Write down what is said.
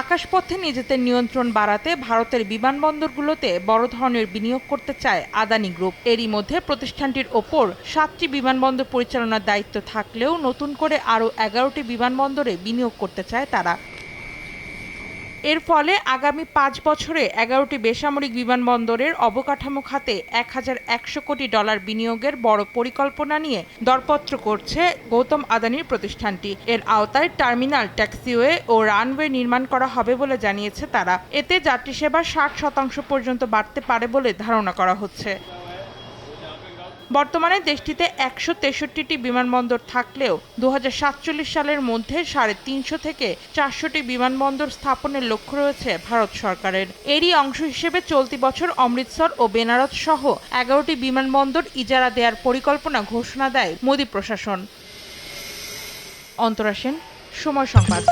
আকাশপথে নিজেদের নিয়ন্ত্রণ বাড়াতে ভারতের বিমানবন্দরগুলোতে বড় ধরনের বিনিয়োগ করতে চায় আদানি গ্রুপ। এরই মধ্যে প্রতিষ্ঠানটির ওপর ৭টি বিমানবন্দর পরিচালনার দায়িত্ব থাকলেও নতুন করে আরও ১১টি বিমানবন্দরে বিনিয়োগ করতে চায় তারা। এর ফলে আগামী ৫ বছরে ১১টি বেসামরিক বিমানবন্দরের অবকাঠামো খাতে $১,১০০ কোটি বিনিয়োগের বড় পরিকল্পনা নিয়ে দরপত্র করছে গৌতম আদানির প্রতিষ্ঠানটি। এর আওতায় টার্মিনাল, ট্যাক্সিওয়ে ও রানওয়ে নির্মাণ করা হবে বলে জানিয়েছে তারা। এতে যাত্রী সেবা ৬০% পর্যন্ত বাড়তে পারে বলে ধারণা করা হচ্ছে। বর্তমানে দেশটিতে ১৬৩টি বিমানবন্দর থাকলেও ২০৪৭ সালের মধ্যে ৩৫০ থেকে ৪০০টি বিমানবন্দর স্থাপনের লক্ষ্য রয়েছে ভারত সরকারের। এরই অংশ হিসেবে চলতি বছর অমৃতসর ও বেনারস সহ ১১টি বিমানবন্দর ইজারা দেওয়ার পরিকল্পনা ঘোষণা দেয় মোদি প্রশাসন। অন্তরা সেন, সময় সংবাদ।